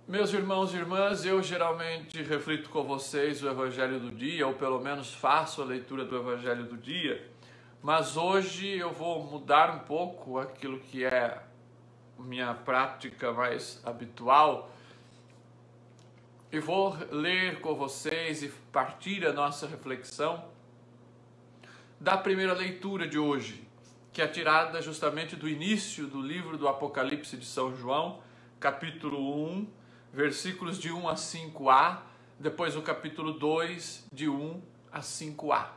Meus irmãos e irmãs, eu geralmente reflito com vocês o Evangelho do dia, ou pelo menos faço a leitura do Evangelho do dia, mas hoje eu vou mudar um pouco aquilo que é minha prática mais habitual e vou ler com vocês e partir a nossa reflexão da primeira leitura de hoje, que é tirada justamente do início do livro do Apocalipse de São João, capítulo 1, versículos de 1 a 5a, depois o capítulo 2, de 1 a 5a.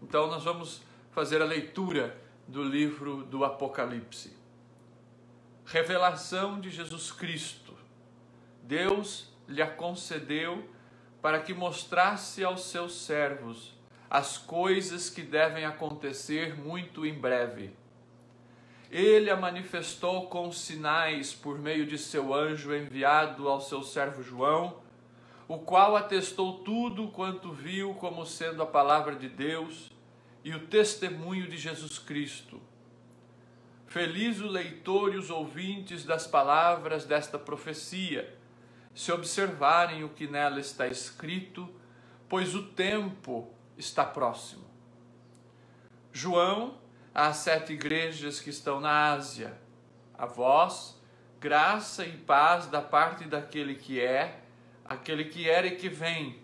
Então nós vamos fazer a leitura do livro do Apocalipse. Revelação de Jesus Cristo. Deus lhe a concedeu para que mostrasse aos seus servos as coisas que devem acontecer muito em breve. Ele a manifestou com sinais por meio de seu anjo enviado ao seu servo João, o qual atestou tudo quanto viu como sendo a palavra de Deus e o testemunho de Jesus Cristo. Feliz o leitor e os ouvintes das palavras desta profecia, se observarem o que nela está escrito, pois o tempo está próximo. João, às 7 igrejas que estão na Ásia, a vós, graça e paz da parte daquele que é, aquele que era e que vem,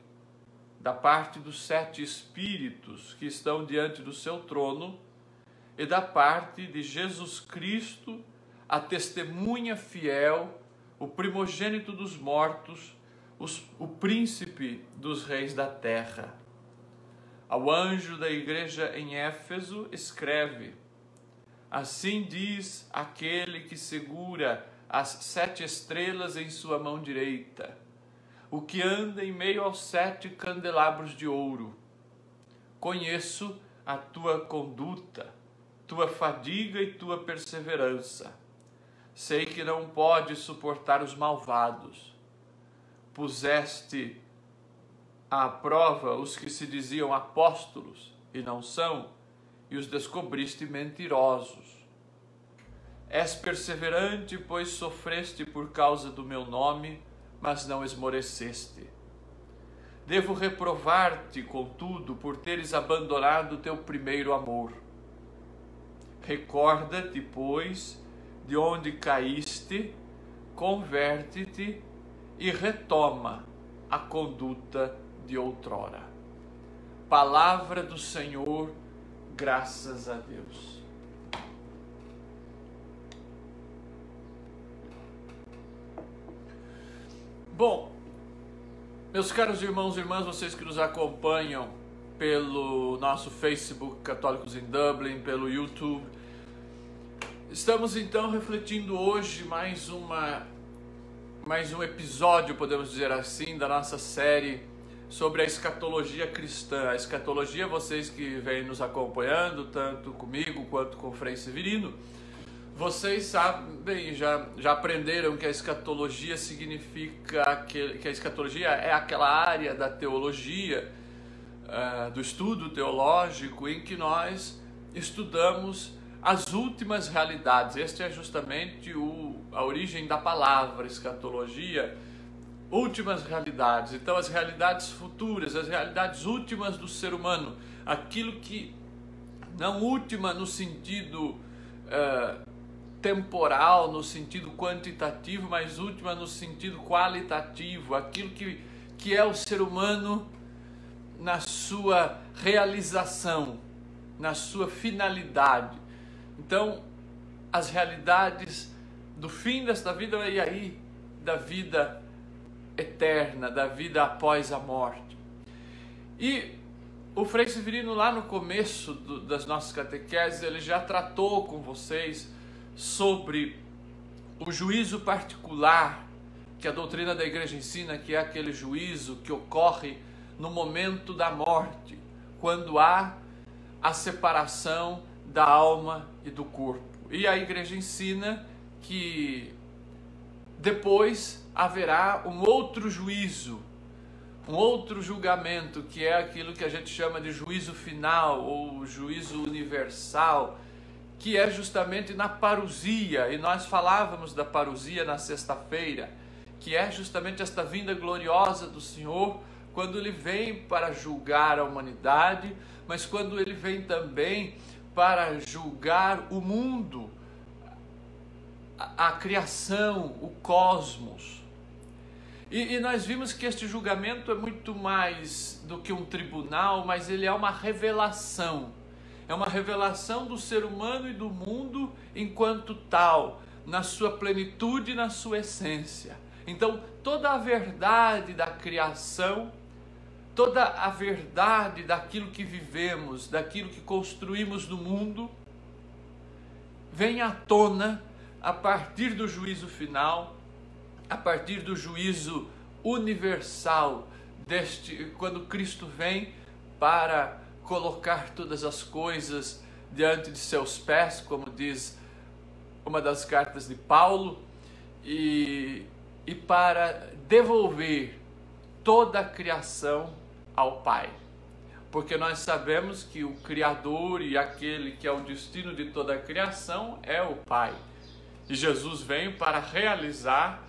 da parte dos 7 Espíritos que estão diante do seu trono, e da parte de Jesus Cristo, a testemunha fiel, o primogênito dos mortos, o príncipe dos reis da terra. Ao anjo da igreja em Éfeso escreve: assim diz aquele que segura as 7 estrelas em sua mão direita, o que anda em meio aos 7 candelabros de ouro. Conheço a tua conduta, tua fadiga e tua perseverança. Sei que não podes suportar os malvados. Puseste à prova os que se diziam apóstolos e não são, e os descobriste mentirosos. És perseverante, pois sofreste por causa do meu nome, mas não esmoreceste. Devo reprovar-te, contudo, por teres abandonado o teu primeiro amor. Recorda-te, pois, de onde caíste, converte-te e retoma a conduta de outrora. Palavra do Senhor, graças a Deus. Bom, meus caros irmãos e irmãs, vocês que nos acompanham pelo nosso Facebook Católicos em Dublin, pelo YouTube, estamos então refletindo hoje mais um episódio, podemos dizer assim, da nossa série sobre a escatologia cristã. A escatologia, vocês que vêm nos acompanhando, tanto comigo quanto com o Frei Severino, vocês sabem, já aprenderam que a escatologia significa que a escatologia é aquela área da teologia, do estudo teológico, em que nós estudamos as últimas realidades. Este é justamente a origem da palavra escatologia, últimas realidades. Então, as realidades futuras, as realidades últimas do ser humano, aquilo que não última no sentido temporal, no sentido quantitativo, mas última no sentido qualitativo, aquilo que é o ser humano na sua realização, na sua finalidade. Então, as realidades do fim desta vida e aí da vida eterna, da vida após a morte. E o Frei Severino, lá no começo das nossas catequeses, ele já tratou com vocês sobre o juízo particular que a doutrina da igreja ensina, que é aquele juízo que ocorre no momento da morte, quando há a separação da alma e do corpo. E a igreja ensina que depois haverá um outro juízo, um outro julgamento, que é aquilo que a gente chama de juízo final ou juízo universal, que é justamente na parousia. E nós falávamos da parousia na sexta-feira, que é justamente esta vinda gloriosa do Senhor, quando Ele vem para julgar a humanidade, mas quando Ele vem também para julgar o mundo, a criação, o cosmos. E nós vimos que este julgamento é muito mais do que um tribunal, mas ele é uma revelação. É uma revelação do ser humano e do mundo enquanto tal, na sua plenitude e na sua essência. Então, toda a verdade da criação, toda a verdade daquilo que vivemos, daquilo que construímos no mundo, vem à tona a partir do juízo final, a partir do juízo universal, quando Cristo vem para colocar todas as coisas diante de seus pés, como diz uma das cartas de Paulo, e para devolver toda a criação ao Pai. Porque nós sabemos que o Criador e aquele que é o destino de toda a criação é o Pai. E Jesus veio para realizar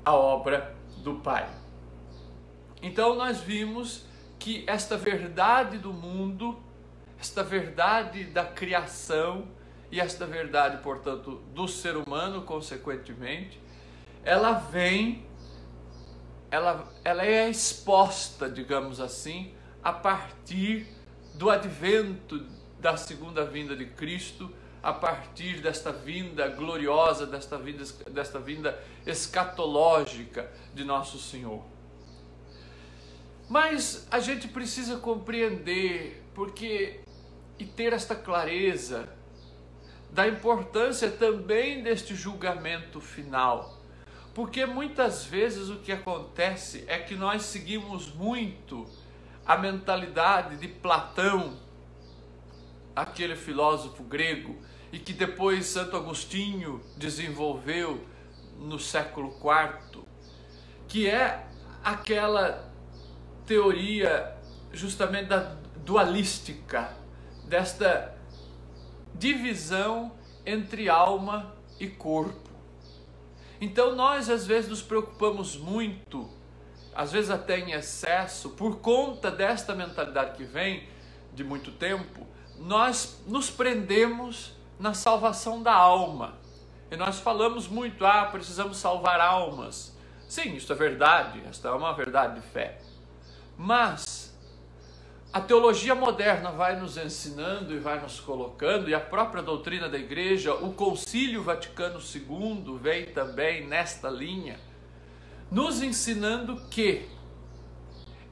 a obra do Pai. Então nós vimos que esta verdade do mundo, esta verdade da criação e esta verdade, portanto, do ser humano, consequentemente, ela é exposta, digamos assim, a partir do advento da segunda vinda de Cristo, a partir desta vinda gloriosa, desta vinda escatológica de nosso Senhor. Mas a gente precisa compreender e ter esta clareza da importância também deste julgamento final. Porque muitas vezes o que acontece é que nós seguimos muito a mentalidade de Platão, aquele filósofo grego, e que depois Santo Agostinho desenvolveu no século IV, que é aquela teoria justamente da dualística, desta divisão entre alma e corpo. Então nós às vezes nos preocupamos muito, às vezes até em excesso, por conta desta mentalidade que vem de muito tempo, nós nos prendemos na salvação da alma. E nós falamos muito, precisamos salvar almas. Sim, isso é verdade, esta é uma verdade de fé. Mas a teologia moderna vai nos ensinando e vai nos colocando, e a própria doutrina da igreja, o Concílio Vaticano II vem também nesta linha, nos ensinando que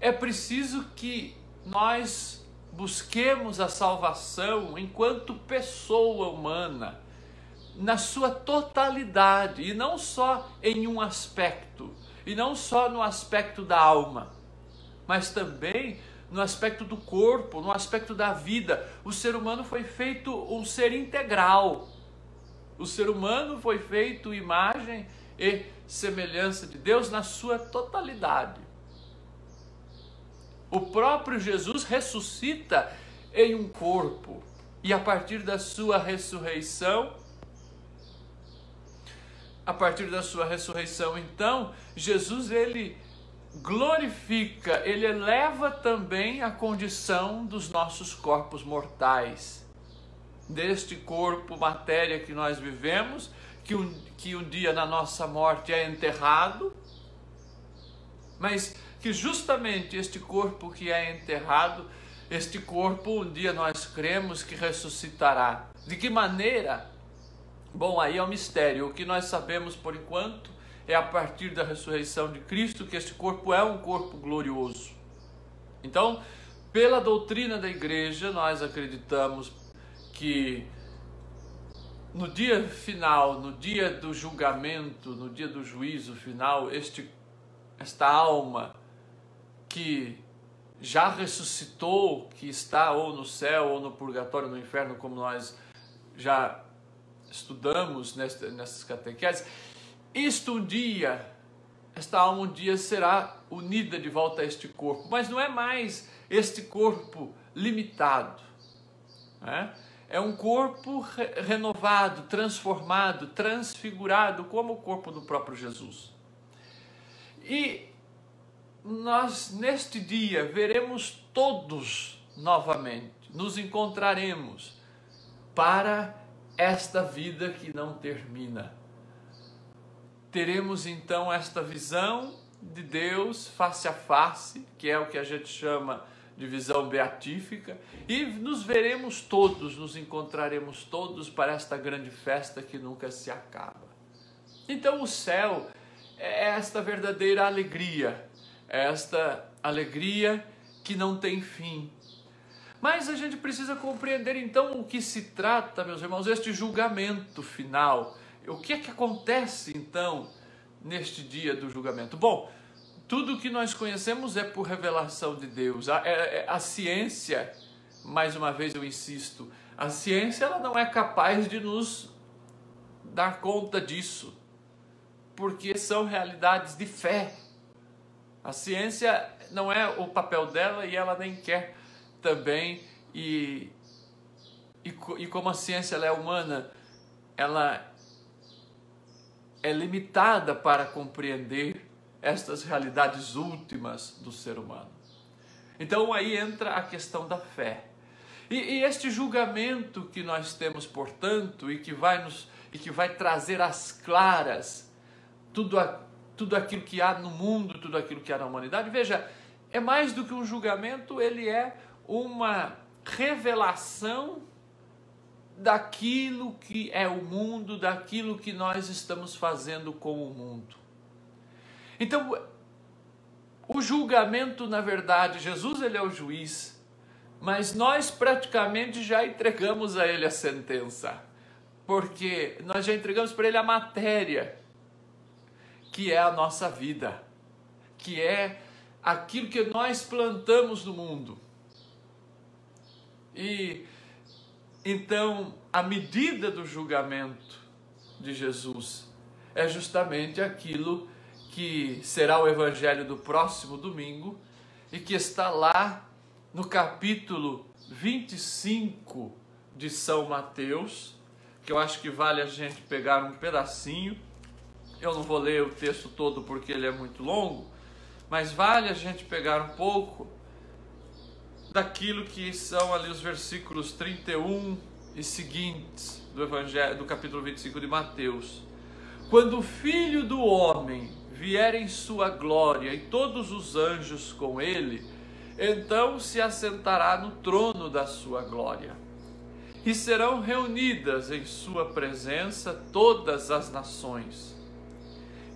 é preciso que nós busquemos a salvação enquanto pessoa humana, na sua totalidade, e não só em um aspecto, e não só no aspecto da alma, mas também no aspecto do corpo, no aspecto da vida. O ser humano foi feito um ser integral. O ser humano foi feito imagem e semelhança de Deus na sua totalidade. O próprio Jesus ressuscita em um corpo, e a partir da sua ressurreição, então, Jesus ele glorifica, ele eleva também a condição dos nossos corpos mortais, deste corpo matéria que nós vivemos, que um dia na nossa morte é enterrado, mas que justamente este corpo que é enterrado, este corpo um dia nós cremos que ressuscitará. De que maneira? Bom, aí é um mistério. O que nós sabemos por enquanto é a partir da ressurreição de Cristo que este corpo é um corpo glorioso. Então, pela doutrina da igreja, nós acreditamos que no dia final, no dia do julgamento, no dia do juízo final, esta alma que já ressuscitou, que está ou no céu, ou no purgatório, no inferno, como nós já estudamos nessas catequeses, esta alma um dia será unida de volta a este corpo, mas não é mais este corpo limitado, né? É um corpo renovado, transformado, transfigurado, como o corpo do próprio Jesus. E nós neste dia veremos todos novamente, nos encontraremos para esta vida que não termina. Teremos então esta visão de Deus face a face, que é o que a gente chama de visão beatífica, e nos veremos todos, nos encontraremos todos para esta grande festa que nunca se acaba. Então o céu é esta verdadeira alegria, esta alegria que não tem fim. Mas a gente precisa compreender então o que se trata, meus irmãos, este julgamento final. O que é que acontece então neste dia do julgamento? Bom, tudo o que nós conhecemos é por revelação de Deus. A ciência, mais uma vez eu insisto, a ciência ela não é capaz de nos dar conta disso, porque são realidades de fé. A ciência não é o papel dela e ela nem quer também, e como a ciência ela é humana, ela é limitada para compreender estas realidades últimas do ser humano. Então aí entra a questão da fé. E este julgamento que nós temos, portanto, e que vai trazer às claras tudo aquilo que há no mundo, tudo aquilo que há na humanidade, veja, é mais do que um julgamento, ele é uma revelação daquilo que é o mundo, daquilo que nós estamos fazendo com o mundo. Então, o julgamento, na verdade, Jesus ele é o juiz, mas nós praticamente já entregamos a ele a sentença, porque nós já entregamos para ele a matéria, que é a nossa vida, que é aquilo que nós plantamos no mundo. E então, a medida do julgamento de Jesus é justamente aquilo que será o evangelho do próximo domingo e que está lá no capítulo 25 de São Mateus, que eu acho que vale a gente pegar um pedacinho. Eu não vou ler o texto todo porque ele é muito longo, mas vale a gente pegar um pouco daquilo que são ali os versículos 31 e seguintes do evangelho, do capítulo 25 de Mateus. Quando o Filho do Homem vier em sua glória e todos os anjos com ele, então se assentará no trono da sua glória. E serão reunidas em sua presença todas as nações.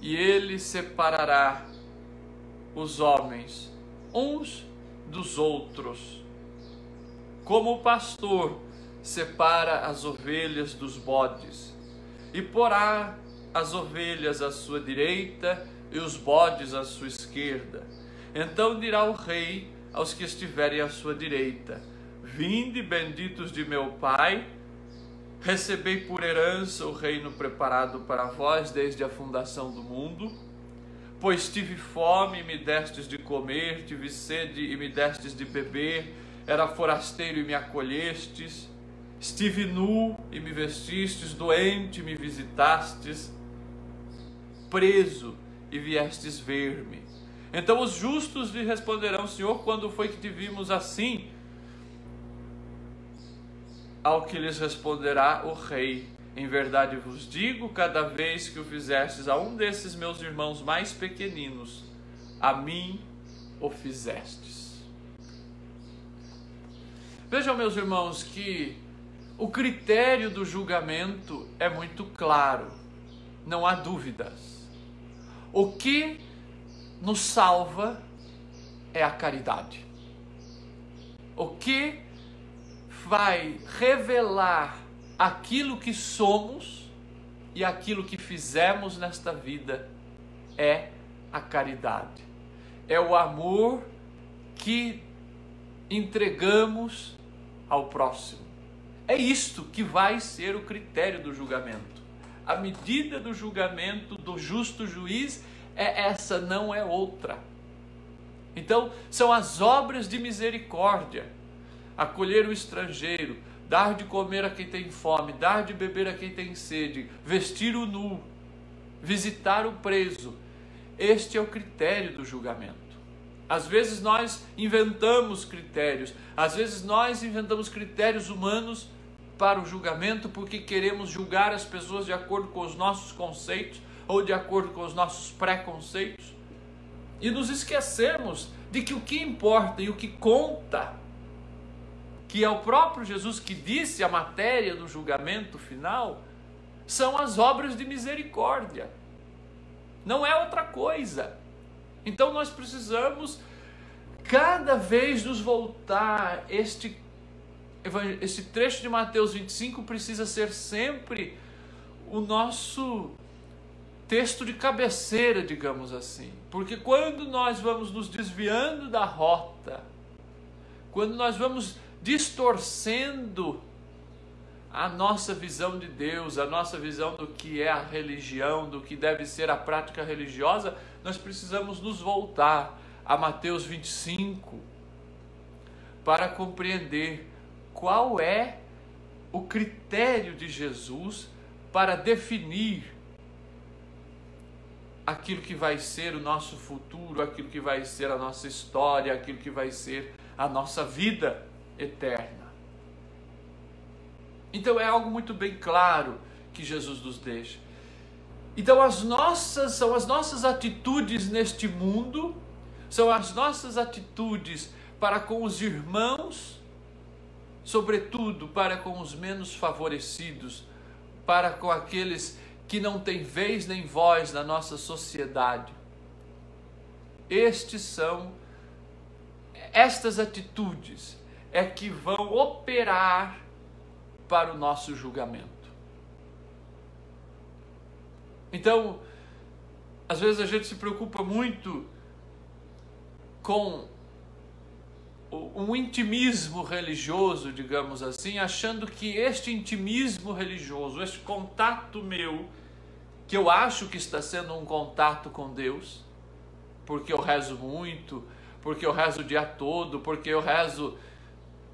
E ele separará os homens uns dos outros, como o pastor separa as ovelhas dos bodes, e porá as ovelhas à sua direita e os bodes à sua esquerda. Então dirá o rei aos que estiverem à sua direita: vinde, benditos de meu Pai, recebei por herança o reino preparado para vós desde a fundação do mundo. Pois tive fome e me destes de comer, tive sede e me destes de beber, era forasteiro e me acolhestes, estive nu e me vestistes, doente e me visitastes, preso e viestes ver-me. Então os justos lhe responderão: Senhor, quando foi que te vimos assim? Ao que lhes responderá o rei: em verdade vos digo, cada vez que o fizestes a um desses meus irmãos mais pequeninos, a mim o fizestes. Vejam, meus irmãos, que o critério do julgamento é muito claro, não há dúvidas. O que nos salva é a caridade. O que vai revelar aquilo que somos e aquilo que fizemos nesta vida é a caridade. É o amor que entregamos ao próximo. É isto que vai ser o critério do julgamento. A medida do julgamento do justo juiz é essa, não é outra. Então, são as obras de misericórdia: acolher o estrangeiro, dar de comer a quem tem fome, dar de beber a quem tem sede, vestir o nu, visitar o preso. este é o critério do julgamento. Às vezes nós inventamos critérios, às vezes nós inventamos critérios humanos para o julgamento porque queremos julgar as pessoas de acordo com os nossos conceitos ou de acordo com os nossos preconceitos. E nos esquecemos de que o que importa e o que conta, que é o próprio Jesus que disse a matéria do julgamento final, são as obras de misericórdia. Não é outra coisa. Então nós precisamos cada vez nos voltar. Este trecho de Mateus 25 precisa ser sempre o nosso texto de cabeceira, digamos assim. Porque quando nós vamos nos desviando da rota, quando nós vamos distorcendo a nossa visão de Deus, a nossa visão do que é a religião, do que deve ser a prática religiosa, nós precisamos nos voltar a Mateus 25 para compreender qual é o critério de Jesus para definir aquilo que vai ser o nosso futuro, aquilo que vai ser a nossa história, aquilo que vai ser a nossa vida eterna. Então é algo muito bem claro que Jesus nos deixa. Então são as nossas atitudes neste mundo, são as nossas atitudes para com os irmãos, sobretudo para com os menos favorecidos, para com aqueles que não têm vez nem voz na nossa sociedade. Estas atitudes é que vão operar para o nosso julgamento. Então, às vezes a gente se preocupa muito com um intimismo religioso, digamos assim, achando que este intimismo religioso, este contato meu, que eu acho que está sendo um contato com Deus, porque eu rezo muito, porque eu rezo o dia todo, porque eu rezo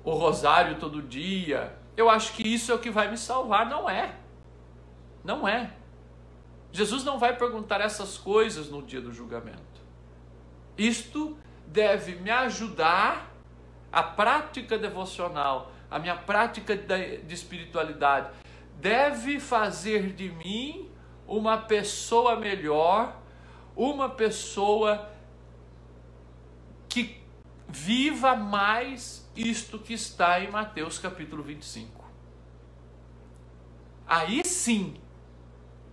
o rosário todo dia, eu acho que isso é o que vai me salvar. Não é. Não é. Jesus não vai perguntar essas coisas no dia do julgamento. Isto deve me ajudar, a prática devocional, a minha prática de espiritualidade, deve fazer de mim uma pessoa melhor, uma pessoa que viva mais isto que está em Mateus capítulo 25. Aí sim,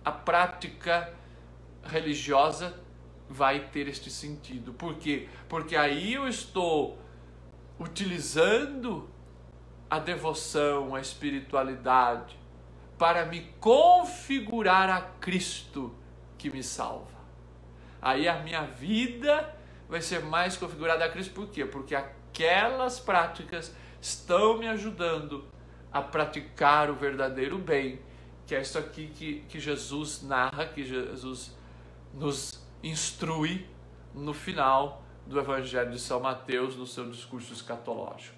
a prática religiosa vai ter este sentido. Por quê? Porque aí eu estou utilizando a devoção, a espiritualidade, para me configurar a Cristo que me salva. Aí a minha vida vai ser mais configurada a Cristo. Por quê? Porque aquelas práticas estão me ajudando a praticar o verdadeiro bem, que é isso aqui que Jesus narra, que Jesus nos instrui no final do Evangelho de São Mateus, no seu discurso escatológico.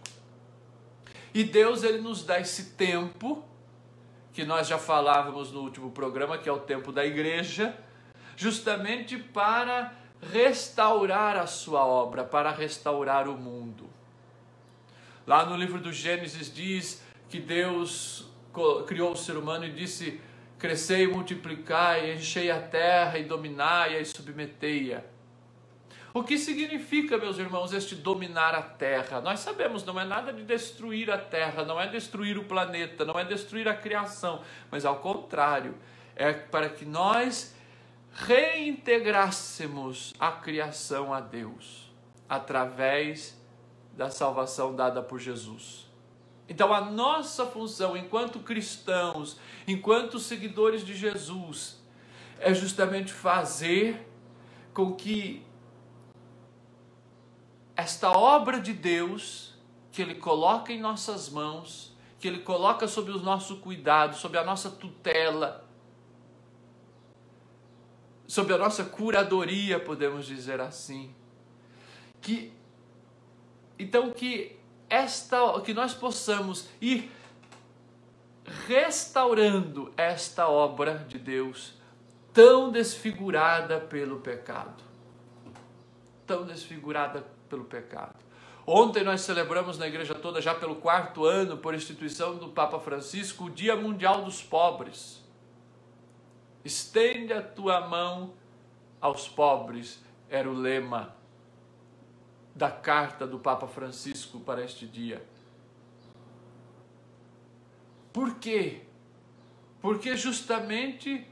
E Deus, ele nos dá esse tempo, que nós já falávamos no último programa, que é o tempo da igreja, justamente para restaurar a sua obra, para restaurar o mundo. Lá no livro do Gênesis diz que Deus criou o ser humano e disse: crescei e multiplicai, enchei a terra e dominai-a e submetei-a. O que significa, meus irmãos, este dominar a terra? Nós sabemos, não é nada de destruir a terra, não é destruir o planeta, não é destruir a criação, mas ao contrário, é para que nós reintegrássemos a criação a Deus, através da salvação dada por Jesus. Então a nossa função enquanto cristãos, enquanto seguidores de Jesus, é justamente fazer com que esta obra de Deus, que Ele coloca em nossas mãos, que Ele coloca sob o nosso cuidado, sob a nossa tutela, sob a nossa curadoria, podemos dizer assim, que nós possamos ir restaurando esta obra de Deus tão desfigurada pelo pecado. Tão desfigurada pelo pecado. Ontem nós celebramos na igreja toda, já pelo 4º ano, por instituição do Papa Francisco, o Dia Mundial dos Pobres. Estende a tua mão aos pobres, era o lema da carta do Papa Francisco para este dia. Por quê? Porque justamente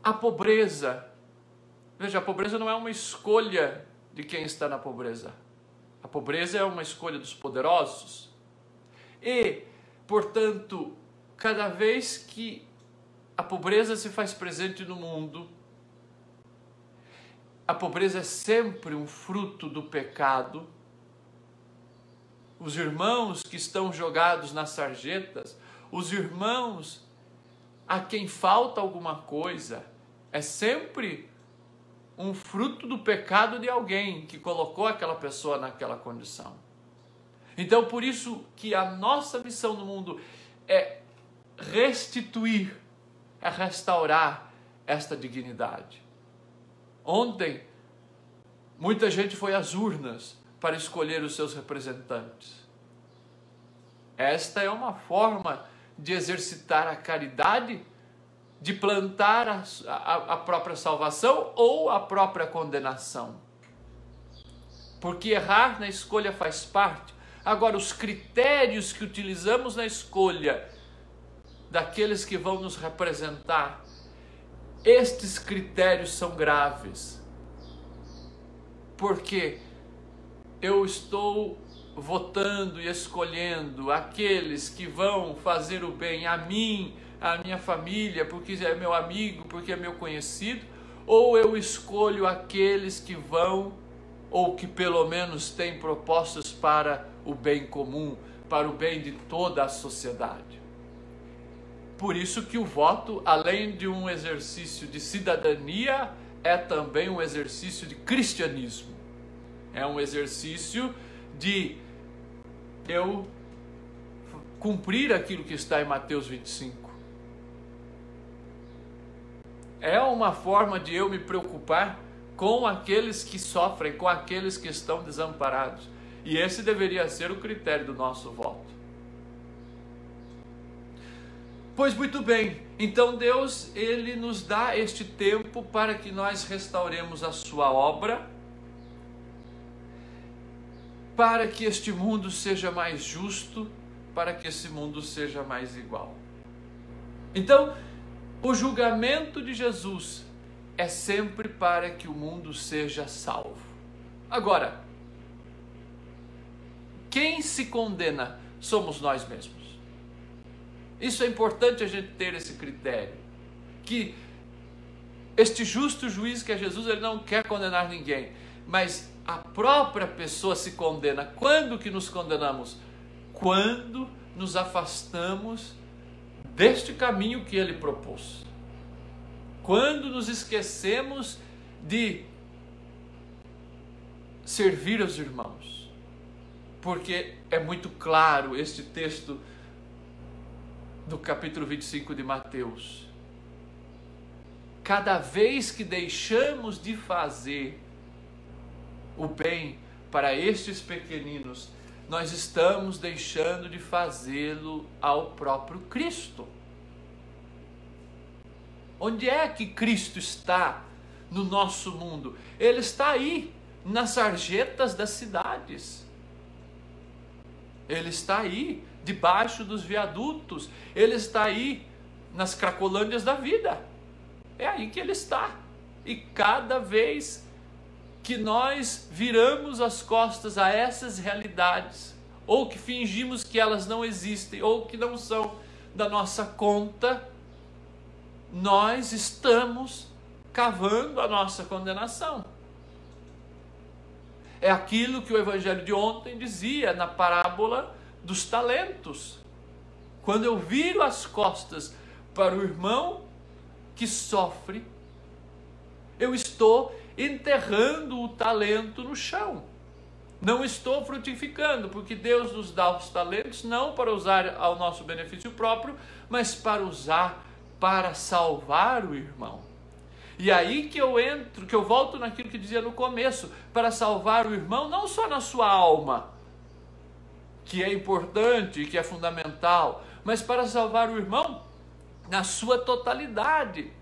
a pobreza, veja, a pobreza não é uma escolha de quem está na pobreza. A pobreza é uma escolha dos poderosos. E, portanto, cada vez que a pobreza se faz presente no mundo, a pobreza é sempre um fruto do pecado. Os irmãos que estão jogados nas sarjetas, os irmãos a quem falta alguma coisa, é sempre um fruto do pecado de alguém que colocou aquela pessoa naquela condição. Então, por isso que a nossa missão no mundo é restituir, é restaurar esta dignidade. Ontem, muita gente foi às urnas para escolher os seus representantes. Esta é uma forma de exercitar a caridade, de plantar a própria salvação ou a própria condenação. Porque errar na escolha faz parte. Agora, os critérios que utilizamos na escolha daqueles que vão nos representar, estes critérios são graves. Porque eu estou votando e escolhendo aqueles que vão fazer o bem a mim, a minha família, porque é meu amigo, porque é meu conhecido, ou eu escolho aqueles que vão, ou que pelo menos têm propostas para o bem comum, para o bem de toda a sociedade. Por isso que o voto, além de um exercício de cidadania, é também um exercício de cristianismo. É um exercício de eu cumprir aquilo que está em Mateus 25. É uma forma de eu me preocupar com aqueles que sofrem, com aqueles que estão desamparados. E esse deveria ser o critério do nosso voto. Pois muito bem, então Deus, Ele nos dá este tempo para que nós restauremos a sua obra, para que este mundo seja mais justo, para que esse mundo seja mais igual. Então, o julgamento de Jesus é sempre para que o mundo seja salvo. Agora, quem se condena somos nós mesmos. Isso é importante a gente ter esse critério, que este justo juiz que é Jesus, ele não quer condenar ninguém, mas a própria pessoa se condena. Quando que nos condenamos? Quando nos afastamos deste caminho que ele propôs. Quando nos esquecemos de servir aos irmãos. Porque é muito claro este texto do capítulo 25 de Mateus. Cada vez que deixamos de fazer o bem para estes pequeninos, nós estamos deixando de fazê-lo ao próprio Cristo. Onde é que Cristo está no nosso mundo? Ele está aí, nas sarjetas das cidades. Ele está aí, debaixo dos viadutos. Ele está aí, nas cracolândias da vida. É aí que ele está. E cada vez que nós viramos as costas a essas realidades, ou que fingimos que elas não existem, ou que não são da nossa conta, nós estamos cavando a nossa condenação. É aquilo que o evangelho de ontem dizia na parábola dos talentos. Quando eu viro as costas para o irmão que sofre, eu estou enterrando o talento no chão. Não estou frutificando, porque Deus nos dá os talentos não para usar ao nosso benefício próprio, mas para usar para salvar o irmão. E aí que eu entro, que eu volto naquilo que dizia no começo, para salvar o irmão não só na sua alma, que é importante e que é fundamental, mas para salvar o irmão na sua totalidade,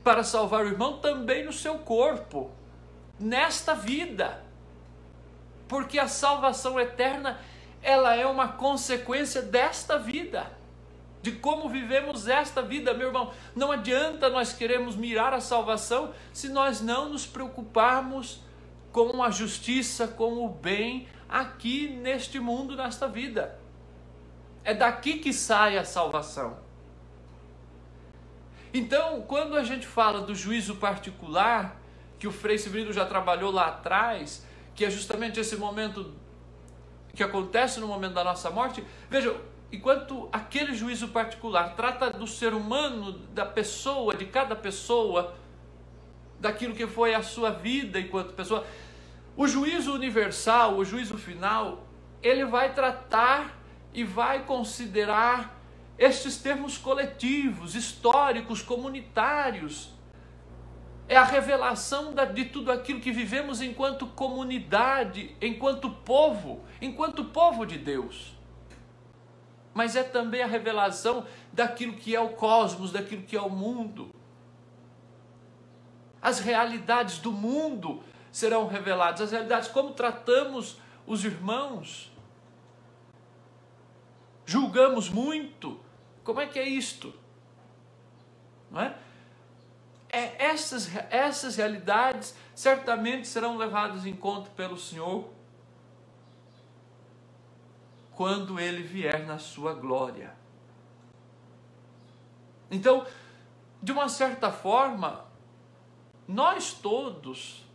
para salvar o irmão também no seu corpo, nesta vida, porque a salvação eterna, ela é uma consequência desta vida, de como vivemos esta vida, meu irmão. Não adianta nós queremos mirar a salvação se nós não nos preocuparmos com a justiça, com o bem aqui neste mundo, nesta vida. É daqui que sai a salvação. Então, quando a gente fala do juízo particular, que o Frei Severino já trabalhou lá atrás, que é justamente esse momento que acontece no momento da nossa morte, veja, enquanto aquele juízo particular trata do ser humano, da pessoa, de cada pessoa, daquilo que foi a sua vida enquanto pessoa, o juízo universal, o juízo final, ele vai tratar e vai considerar estes termos coletivos, históricos, comunitários. É a revelação de tudo aquilo que vivemos enquanto comunidade, enquanto povo de Deus. Mas é também a revelação daquilo que é o cosmos, daquilo que é o mundo. As realidades do mundo serão reveladas, as realidades, como tratamos os irmãos. Julgamos muito. Como é que é isto? Não é? Essas realidades certamente serão levadas em conta pelo Senhor quando Ele vier na sua glória. Então, de uma certa forma, nós todos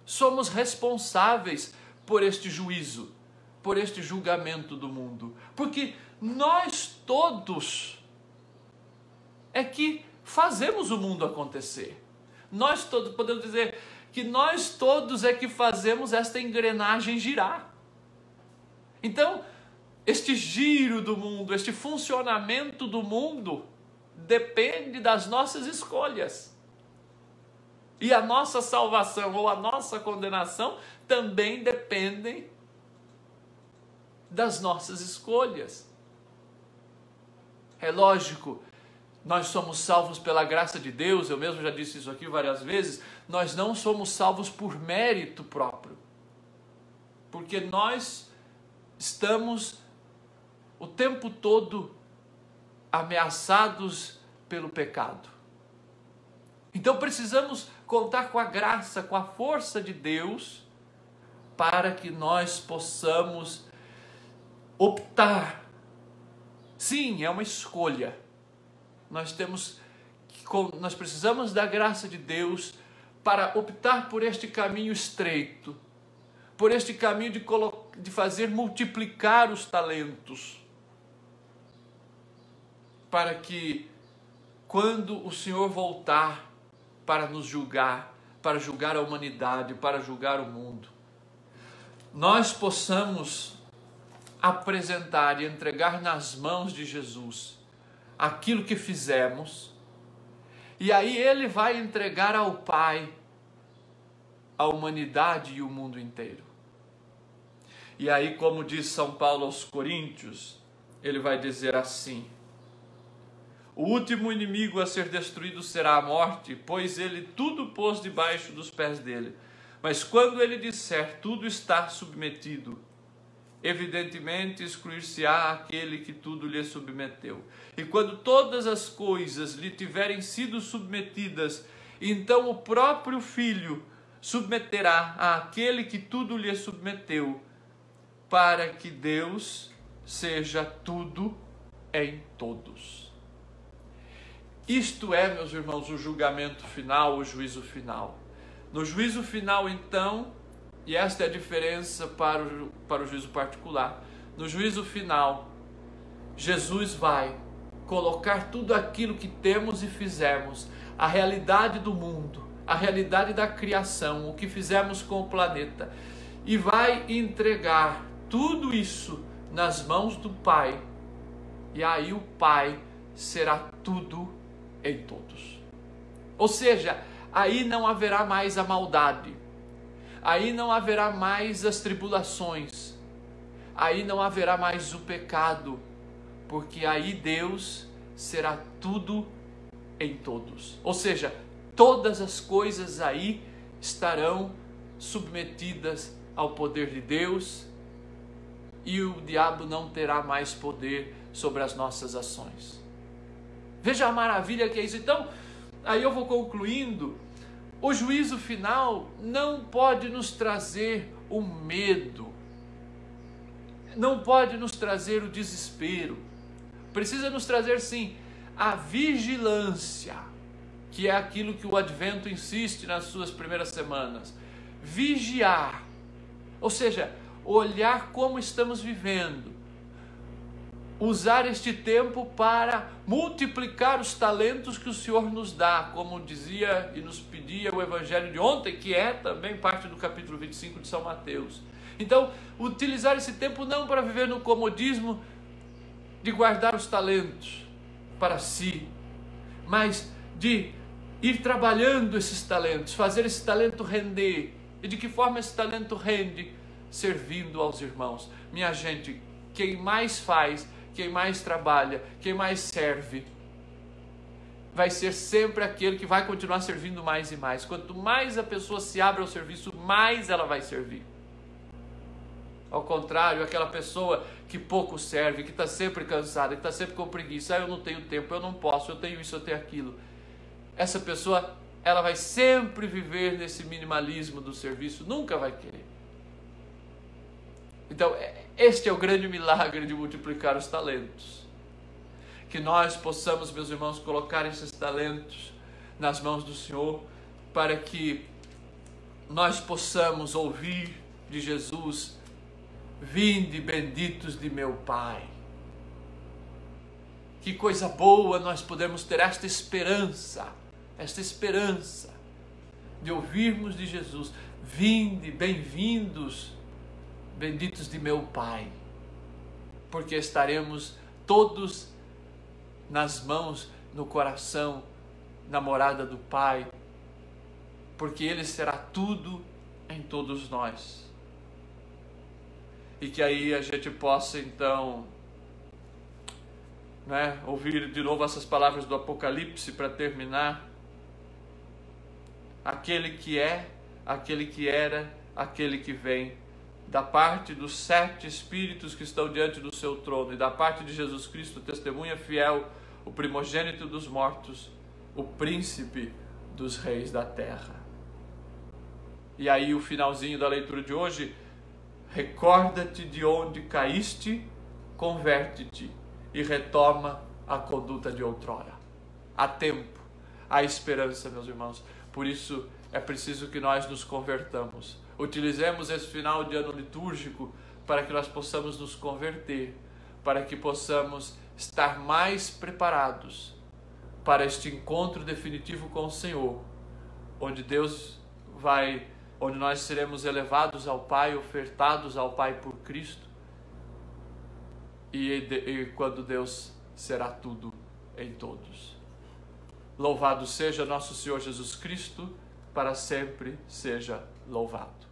somos responsáveis por este juízo, por este julgamento do mundo, porque nós todos é que fazemos o mundo acontecer. Nós todos, podemos dizer que nós todos é que fazemos esta engrenagem girar. Então, este giro do mundo, este funcionamento do mundo, depende das nossas escolhas. E a nossa salvação ou a nossa condenação também dependem das nossas escolhas. É lógico, nós somos salvos pela graça de Deus, eu mesmo já disse isso aqui várias vezes, nós não somos salvos por mérito próprio, porque nós estamos o tempo todo ameaçados pelo pecado. Então precisamos contar com a graça, com a força de Deus, para que nós possamos optar. Sim, é uma escolha. Nós precisamos da graça de Deus para optar por este caminho estreito, por este caminho de fazer multiplicar os talentos, para que quando o Senhor voltar para nos julgar, para julgar a humanidade, para julgar o mundo, nós possamos apresentar e entregar nas mãos de Jesus aquilo que fizemos, e aí Ele vai entregar ao Pai a humanidade e o mundo inteiro. E aí, como diz São Paulo aos Coríntios, ele vai dizer assim: o último inimigo a ser destruído será a morte, pois ele tudo pôs debaixo dos pés dele. Mas quando ele disser tudo está submetido, evidentemente excluir-se-á aquele que tudo lhe submeteu. E quando todas as coisas lhe tiverem sido submetidas, então o próprio Filho submeterá àquele que tudo lhe submeteu, para que Deus seja tudo em todos. Isto é, meus irmãos, o julgamento final, o juízo final. No juízo final, então, e esta é a diferença para o juízo particular, no juízo final, Jesus vai colocar tudo aquilo que temos e fizemos, a realidade do mundo, a realidade da criação, o que fizemos com o planeta, e vai entregar tudo isso nas mãos do Pai. E aí o Pai será tudo em todos. Ou seja, aí não haverá mais a maldade, aí não haverá mais as tribulações, aí não haverá mais o pecado, porque aí Deus será tudo em todos. Ou seja, todas as coisas aí estarão submetidas ao poder de Deus e o diabo não terá mais poder sobre as nossas ações. Veja a maravilha que é isso. Então, aí eu vou concluindo. O juízo final não pode nos trazer o medo, não pode nos trazer o desespero. Precisa nos trazer, sim, a vigilância, que é aquilo que o Advento insiste nas suas primeiras semanas. Vigiar, ou seja, olhar como estamos vivendo, usar este tempo para multiplicar os talentos que o Senhor nos dá, como dizia e nos pedia o Evangelho de ontem, que é também parte do capítulo 25 de São Mateus. Então, utilizar esse tempo não para viver no comodismo de guardar os talentos para si, mas de ir trabalhando esses talentos, fazer esse talento render. E de que forma esse talento rende? Servindo aos irmãos. Minha gente, quem mais faz, quem mais trabalha, quem mais serve, vai ser sempre aquele que vai continuar servindo mais e mais. Quanto mais a pessoa se abre ao serviço, mais ela vai servir. Ao contrário, aquela pessoa que pouco serve, que está sempre cansada, que está sempre com preguiça, eu não tenho tempo, eu não posso, eu tenho isso, eu tenho aquilo. Essa pessoa, ela vai sempre viver nesse minimalismo do serviço, nunca vai querer. Então, este é o grande milagre de multiplicar os talentos. Que nós possamos, meus irmãos, colocar esses talentos nas mãos do Senhor, para que nós possamos ouvir de Jesus: vinde benditos de meu Pai. Que coisa boa nós podemos ter esta esperança de ouvirmos de Jesus: vinde, bem-vindos, benditos de meu Pai, porque estaremos todos nas mãos, no coração, na morada do Pai, porque Ele será tudo em todos nós. E que aí a gente possa então, ouvir de novo essas palavras do Apocalipse para terminar. Aquele que é, aquele que era, aquele que vem, da parte dos 7 Espíritos que estão diante do seu trono e da parte de Jesus Cristo, testemunha fiel, o primogênito dos mortos, o príncipe dos reis da terra. E aí o finalzinho da leitura de hoje: recorda-te de onde caíste, converte-te e retoma a conduta de outrora. Há tempo, há esperança, meus irmãos. Por isso é preciso que nós nos convertamos. Utilizemos esse final de ano litúrgico para que nós possamos nos converter, para que possamos estar mais preparados para este encontro definitivo com o Senhor, onde onde nós seremos elevados ao Pai, ofertados ao Pai por Cristo, e quando Deus será tudo em todos. Louvado seja nosso Senhor Jesus Cristo, para sempre seja louvado.